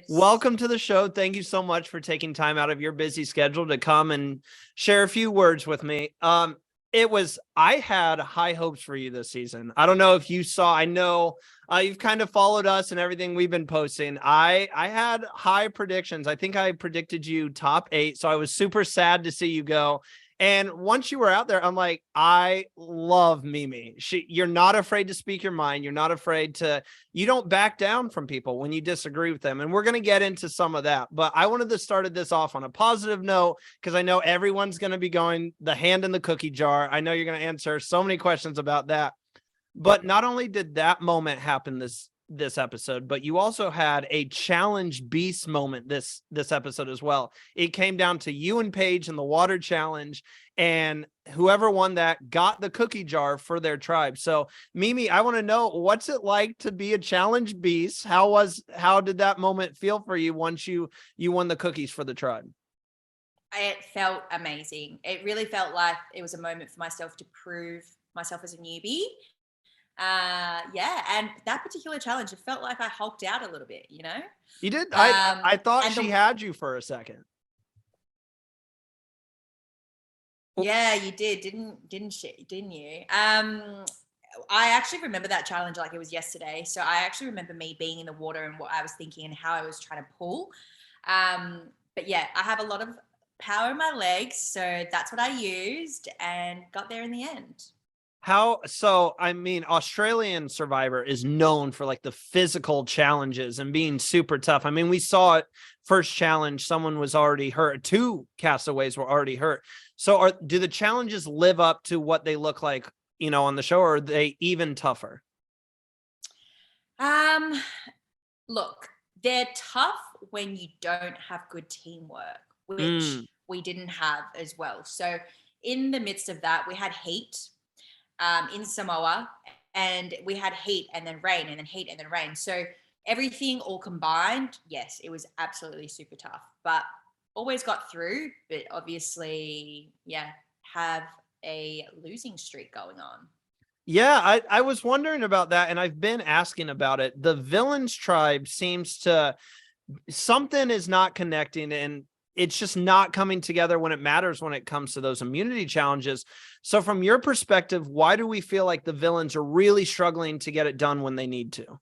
welcome to the show. Thank you so much for taking time out of your busy schedule to come and share a few words with me. I had high hopes for you this season. I don't know if you saw, I know you've kind of followed us and everything we've been posting. I had high predictions. I think I predicted you top 8. So I was super sad to see you go. And once you were out there, I'm like, I love Mimi. You're not afraid to speak your mind. You're not afraid to, you don't back down from people when you disagree with them. And we're going to get into some of that. But I wanted to start this off on a positive note because I know everyone's going to be going the hand in the cookie jar. I know you're going to answer so many questions about that. But not only did that moment happen this episode, but you also had a challenge beast moment this episode as well. It came down to you and Paige in the water challenge, and whoever won that got the cookie jar for their tribe. So Mimi, I want to know, what's it like to be a challenge beast? How did that moment feel for you once you won the cookies for the tribe? It felt amazing. It really felt like it was a moment for myself to prove myself as a newbie. And that particular challenge, it felt like I hulked out a little bit, you know. You did. I thought she had you for a second. Yeah, you did, didn't you? I actually remember that challenge like it was yesterday. So I actually remember me being in the water and what I was thinking and how I was trying to pull. But yeah, I have a lot of power in my legs, so that's what I used and got there in the end. Australian Survivor is known for like the physical challenges and being super tough. I mean, we saw it first challenge, someone was already hurt. 2 castaways were already hurt. So do the challenges live up to what they look like, on the show, or are they even tougher? Look, they're tough when you don't have good teamwork, which we didn't have as well. So in the midst of that, we had heat in Samoa, and we had heat and then rain and then heat and then rain. So everything all combined, yes, it was absolutely super tough, but always got through. But obviously, have a losing streak going on. Yeah, I was wondering about that, and I've been asking about it. The villains tribe seems to, something is not connecting, and it's just not coming together when it matters when it comes to those immunity challenges. So from your perspective, why do we feel like the villains are really struggling to get it done when they need to?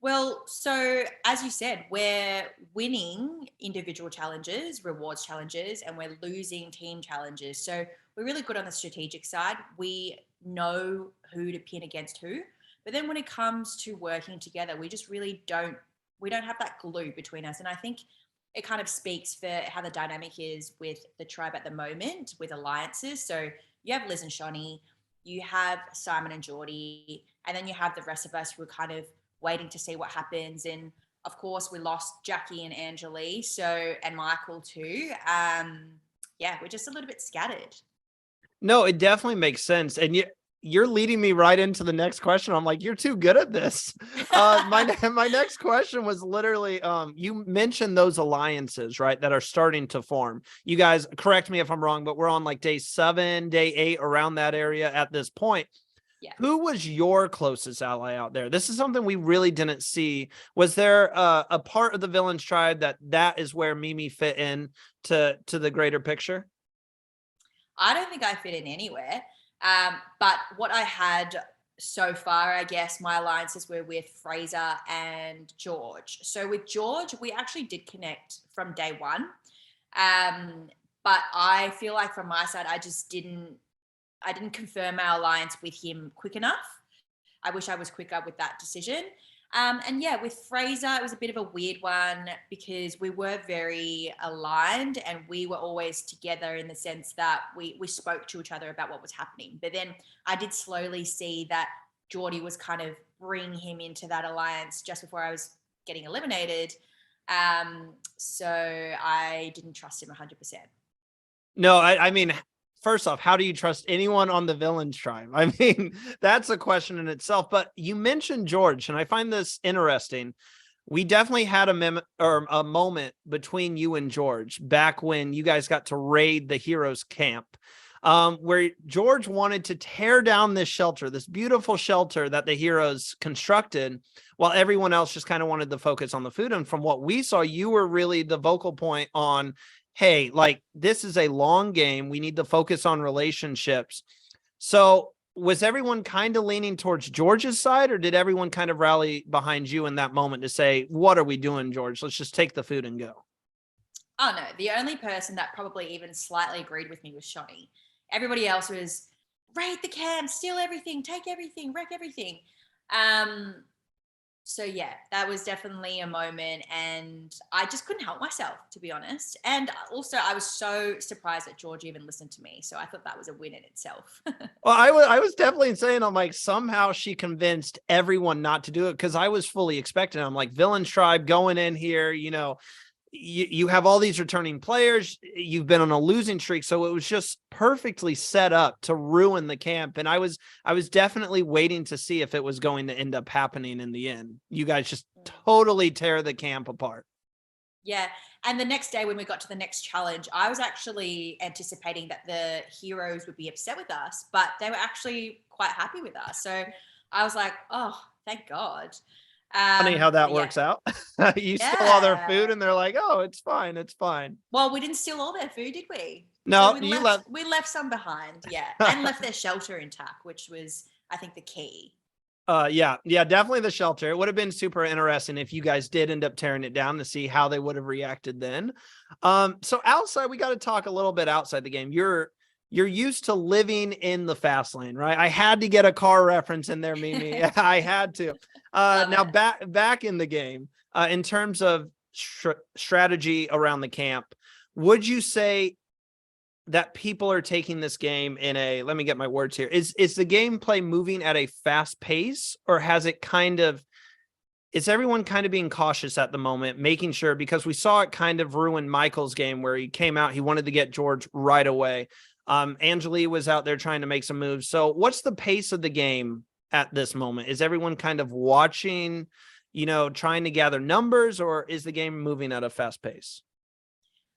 Well, so as you said, we're winning individual challenges, rewards challenges, and we're losing team challenges. So we're really good on the strategic side. We know who to pin against who. But then when it comes to working together, we just really don't have that glue between us. And I think it kind of speaks for how the dynamic is with the tribe at the moment with alliances. So you have Liz and Shani, you have Simon and Geordie, and then you have the rest of us who are kind of waiting to see what happens. And of course, we lost Jackie and Angeli, and Michael too. We're just a little bit scattered. No, it definitely makes sense. And you're leading me right into the next question. I'm like, you're too good at this. My next question was literally, you mentioned those alliances, right, that are starting to form. You guys, correct me if I'm wrong, but we're on like day 7, day 8, around that area at this point. Yeah. Who was your closest ally out there? This is something we really didn't see. Was there a part of the villains tribe that is where Mimi fit in to the greater picture? I don't think I fit in anywhere. But what I had so far, I guess, my alliances were with Fraser and George. So with George, we actually did connect from day 1. But I feel like from my side, I didn't confirm my alliance with him quick enough. I wish I was quicker with that decision. With Fraser, it was a bit of a weird one because we were very aligned and we were always together in the sense that we spoke to each other about what was happening. But then I did slowly see that Geordie was kind of bringing him into that alliance just before I was getting eliminated. So I didn't trust him 100%. No, I mean, first off, how do you trust anyone on the villains tribe? I mean, that's a question in itself. But you mentioned George, and I find this interesting. We definitely had a moment between you and George back when you guys got to raid the heroes camp. where George wanted to tear down this shelter, this beautiful shelter that the heroes constructed, while everyone else just kind of wanted to focus on the food. And from what we saw, you were really the vocal point on, hey, like, this is a long game. We need to focus on relationships. So was everyone kind of leaning towards George's side, or did everyone kind of rally behind you in that moment to say, what are we doing, George? Let's just take the food and go. Oh no, the only person that probably even slightly agreed with me was Shonny. Everybody else was raid the camp, steal everything, take everything, wreck everything. So yeah, that was definitely a moment, and I just couldn't help myself, to be honest. And also, I was so surprised that George even listened to me. So I thought that was a win in itself. Well, I was definitely saying, I'm like, somehow she convinced everyone not to do it, because I was fully expecting. I'm like, Villain's Tribe going in here, you have all these returning players. You've been on a losing streak, so it was just perfectly set up to ruin the camp. And I was definitely waiting to see if it was going to end up happening in the end. You guys just totally tear the camp apart. Yeah. And the next day when we got to the next challenge, I was actually anticipating that the heroes would be upset with us, but they were actually quite happy with us. So I was like, oh, thank God. Funny how that works out. You steal all their food and they're like, oh, it's fine. It's fine. Well, we didn't steal all their food, did we? No, so we left some behind. Yeah. And left their shelter intact, which was, I think, the key. Yeah, definitely the shelter. It would have been super interesting if you guys did end up tearing it down to see how they would have reacted then. So outside, we got to talk a little bit outside the game. You're used to living in the fast lane, right? I had to get a car reference in there, Mimi. I had to. Now back in the game, in terms of strategy around the camp, would you say that people are taking this game in a, let me get my words here. Is the gameplay moving at a fast pace, or has it is everyone kind of being cautious at the moment, making sure, because we saw it kind of ruin Michael's game where he came out, he wanted to get George right away. Angeli was out there trying to make some moves. So what's the pace of the game at this moment? Is everyone kind of watching, trying to gather numbers, or is the game moving at a fast pace?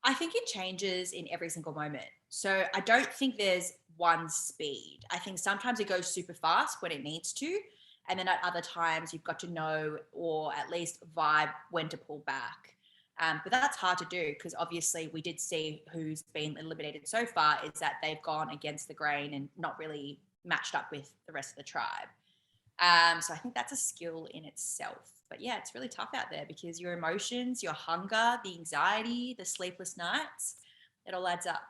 I think it changes in every single moment. So I don't think there's one speed. I think sometimes it goes super fast when it needs to. And then at other times you've got to know, or at least vibe, when to pull back. But that's hard to do, because obviously we did see who's been eliminated so far is that they've gone against the grain and not really matched up with the rest of the tribe. So I think that's a skill in itself. But yeah, it's really tough out there, because your emotions, your hunger, the anxiety, the sleepless nights, it all adds up.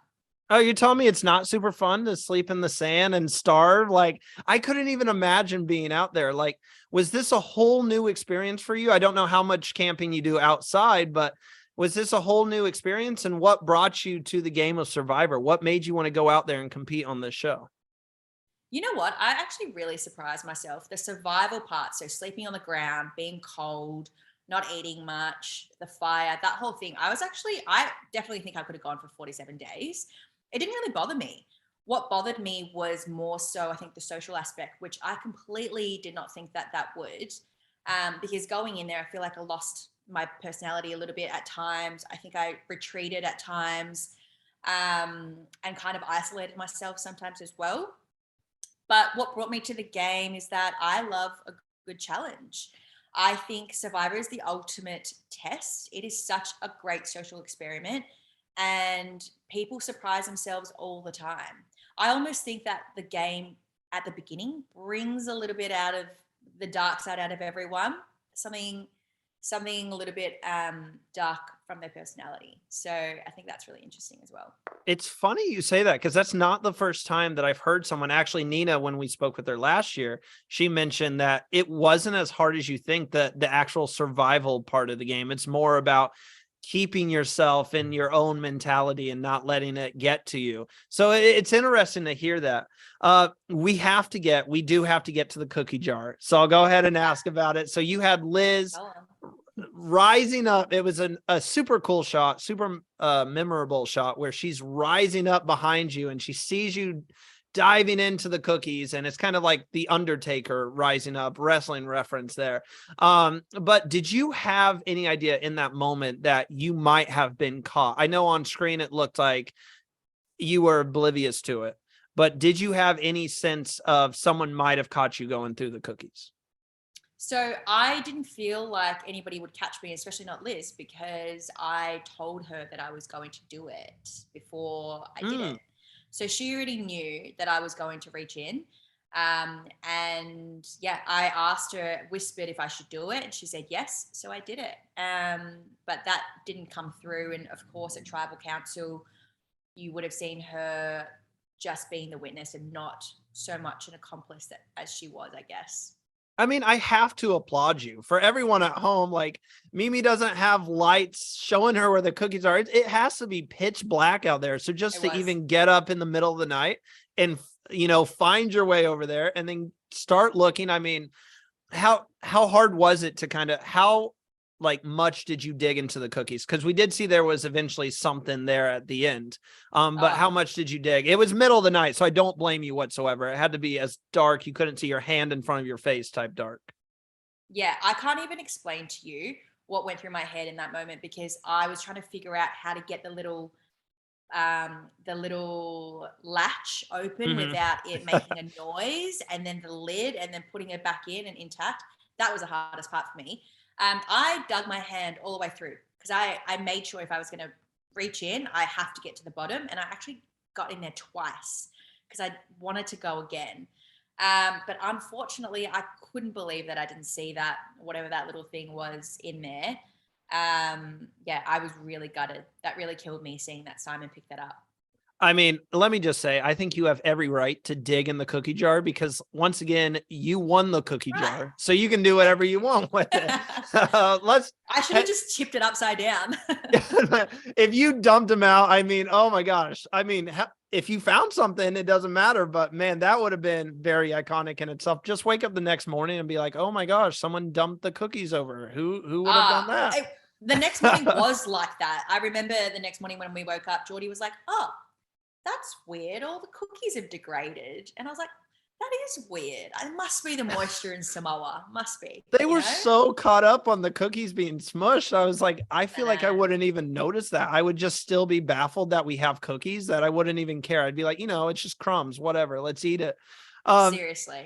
Oh, you're telling me it's not super fun to sleep in the sand and starve? Like, I couldn't even imagine being out there. Like, was this a whole new experience for you? I don't know how much camping you do outside, but was this a whole new experience? And what brought you to the game of Survivor? What made you want to go out there and compete on this show? You know what? I actually really surprised myself. The survival part, so sleeping on the ground, being cold, not eating much, the fire, that whole thing. I definitely think I could have gone for 47 days. It didn't really bother me. What bothered me was more so, I think, the social aspect, which I completely did not think that would. Because going in there, I feel like I lost my personality a little bit at times. I think I retreated at times, and kind of isolated myself sometimes as well. But what brought me to the game is that I love a good challenge. I think Survivor is the ultimate test. It is such a great social experiment, and people surprise themselves all the time. I almost think that the game at the beginning brings a little bit out of the dark side out of everyone, something a little bit dark from their personality. So I think that's really interesting as well. It's funny you say that, because that's not the first time that I've heard someone, actually Nina, when we spoke with her last year, she mentioned that it wasn't as hard as you think, that the actual survival part of the game. It's more about keeping yourself in your own mentality and not letting it get to you. So it's interesting to hear that. We do have to get to the cookie jar. So I'll go ahead and ask about it. So you had Liz rising up. It was a super cool shot, super memorable shot, where she's rising up behind you and she sees you diving into the cookies, and it's kind of like the Undertaker rising up, wrestling reference there. But did you have any idea in that moment that you might have been caught? I know on screen it looked like you were oblivious to it. But did you have any sense of someone might have caught you going through the cookies? So I didn't feel like anybody would catch me, especially not Liz, because I told her that I was going to do it before I did Mm. it. So she already knew that I was going to reach in. And yeah, I asked her, whispered if I should do it, and she said yes. So I did it. But that didn't come through. And of course, at Tribal Council, you would have seen her just being the witness and not so much an accomplice that, as she was, I guess. I mean, I have to applaud you. For everyone at home, like Mimi doesn't have lights showing her where the cookies are. It has to be pitch black out there. So just It to was. even get up in the middle of the night and, find your way over there and then start looking. I mean, how hard was it to kind of, how like much did you dig into the cookies? Because we did see there was eventually something there at the end. But Oh, how much did you dig? It was middle of the night, so I don't blame you whatsoever. It had to be as dark you couldn't see your hand in front of your face type dark. yeah. I can't even explain to you what went through my head in that moment because I was trying to figure out how to get the little latch open Mhm. without it making a noise, and then the lid, and then putting it back in and intact. That was the hardest part for me. I dug my hand all the way through because I made sure if I was going to reach in, I have to get to the bottom, and I actually got in there twice because I wanted to go again. But unfortunately, I couldn't believe that I didn't see that whatever that little thing was in there. Yeah, I was really gutted. That really killed me seeing that Simon pick that up. I mean, let me just say, I think you have every right to dig in the cookie jar because once again, you won the cookie Right. jar, so you can do Thank whatever you you. want with it. Let's I should have just tipped it upside down. if you dumped them out, I mean, oh my gosh. I mean, if you found something, it doesn't matter. But man, that would have been very iconic in itself. Just wake up the next morning and be like, oh my gosh, someone dumped the cookies over. Who would have done that? The next morning was like that. I remember the next morning when we woke up, Geordie was like, "Oh, that's weird. All the cookies have degraded." And I was like, "That is weird. It must be the moisture in Samoa. Must be, They you were know?" so caught up on the cookies being smushed. I was like, I feel like I Uh, wouldn't even notice that. I would just still be baffled that we have cookies that I wouldn't even care. I'd be like, it's just crumbs, whatever. Let's eat it. Um, seriously.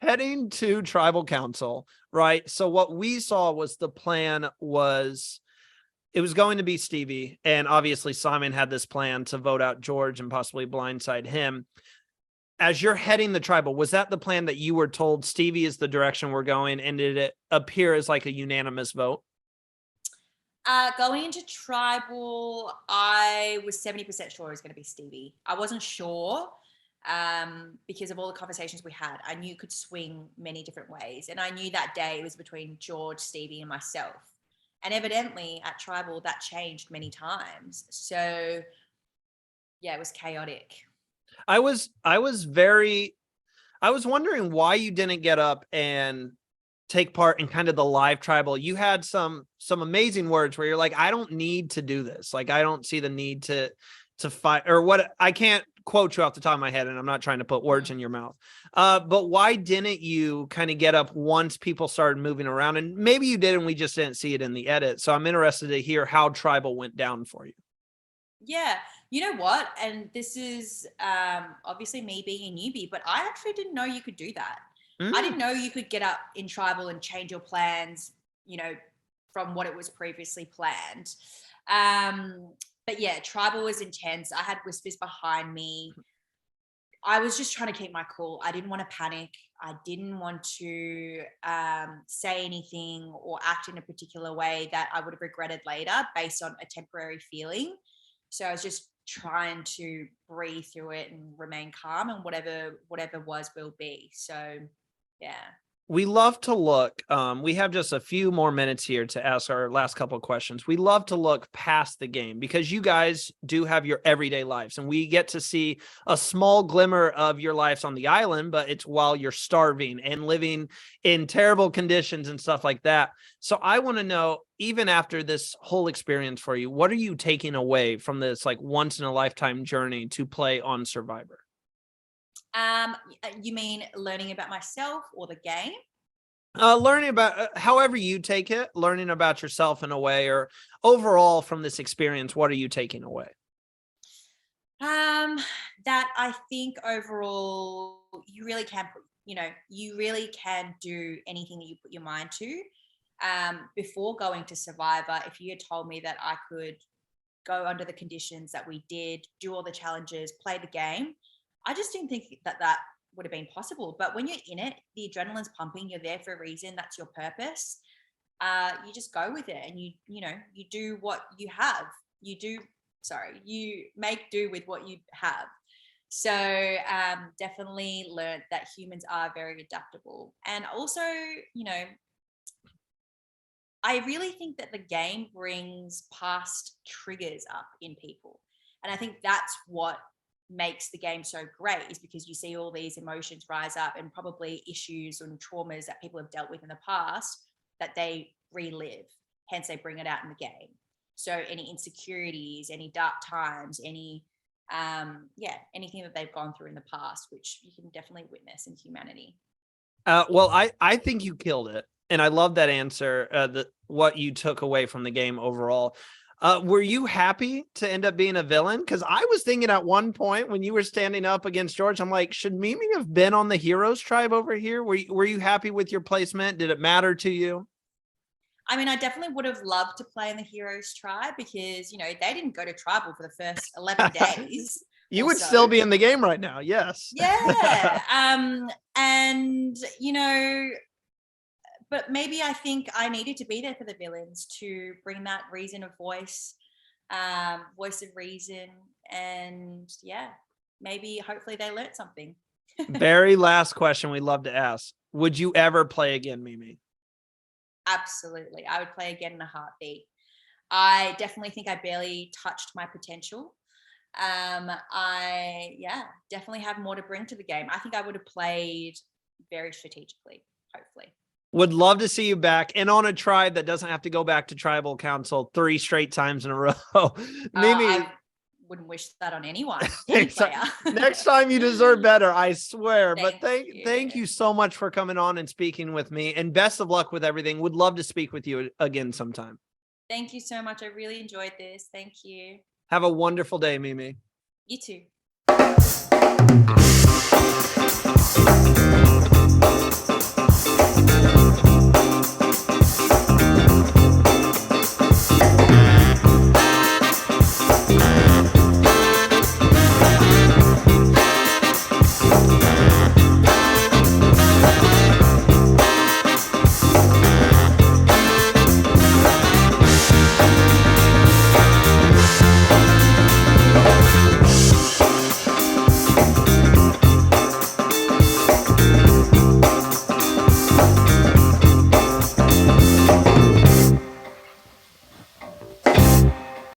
Heading to tribal council, right? So what we saw was the plan was it was going to be Stevie, and obviously Simon had this plan to vote out George and possibly blindside him. As you're heading the tribal, was that the plan that you were told Stevie is the direction we're going, and did it appear as like a unanimous vote? Going into tribal, I was 70% sure it was going to be Stevie. I wasn't sure because of all the conversations we had. I knew it could swing many different ways. And I knew that day it was between George, Stevie, and myself. And evidently at tribal, that changed many times. So, yeah, it was chaotic. I was wondering why you didn't get up and take part in kind of the live tribal. You had some amazing words where you're like, I don't need to do this. Like, I don't see the need to fight or what. I can't quote you off the top of my head, and I'm not trying to put words in your mouth. But why didn't you kind of get up once people started moving around? And maybe you did, and we just didn't see it in the edit. So I'm interested to hear how tribal went down for you. Yeah, you know what? And this is obviously me being a newbie, but I actually didn't know you could do that. I Mm. didn't know you could get up in tribal and change your plans, you know, from what it was previously planned. Um, but yeah, tribal was intense. I had whispers behind me. I was just trying to keep my cool. I didn't want to panic. I didn't want to say anything or act in a particular way that I would have regretted later based on a temporary feeling. So I was just trying to breathe through it and remain calm, and whatever was will be. So yeah. We love to look. We have just a few more minutes here to ask our last couple of questions. We love to look past the game because you guys do have your everyday lives, and we get to see a small glimmer of your lives on the island, but it's while you're starving and living in terrible conditions and stuff like that. So I want to know, even after this whole experience for you, what are you taking away from this like once in a lifetime journey to play on Survivor? You mean learning about myself or the game? Learning about however you take it, learning about yourself in a way, or overall from this experience, what are you taking away? That I think overall you really can put, you really can do anything that you put your mind to. Before going to Survivor, if you had told me that I could go under the conditions that we did, do all the challenges, play the game, I just didn't think that would have been possible. But when you're in it, the adrenaline's pumping, you're there for a reason, that's your purpose. You just go with it, and you do what you have. You make do with what you have. So definitely learned that humans are very adaptable. And also, I really think that the game brings past triggers up in people. And I think that's what makes the game so great, is because you see all these emotions rise up, and probably issues and traumas that people have dealt with in the past that they relive. Hence, they bring it out in the game. So any insecurities, any dark times, anything that they've gone through in the past, which you can definitely witness in humanity. Well, I think you killed it. And I love that answer, what you took away from the game overall. Were you happy to end up being a villain? Because I was thinking at one point when you were standing up against George, I'm like, should Mimi have been on the Heroes tribe over here? Were you happy with your placement? Did it matter to you? I mean, I definitely would have loved to play in the Heroes tribe, because, they didn't go to tribal for the first 11 days. You would still be in the game right now. Yes. Yeah. And, but maybe I think I needed to be there for the villains to bring that reason of voice of reason. And maybe hopefully they learned something. Very last question we love to ask. Would you ever play again, Mimi? Absolutely. I would play again in a heartbeat. I definitely think I barely touched my potential. I definitely have more to bring to the game. I think I would have played very strategically, hopefully. Would love to see you back, and on a tribe that doesn't have to go back to tribal council 3 straight times in a row. Mimi, I wouldn't wish that on anyone. Next time you deserve better, I swear. Thank Thank you so much for coming on and speaking with me, and best of luck with everything. Would love to speak with you again sometime. Thank you so much. I really enjoyed this. Thank you. Have a wonderful day, Mimi. You too.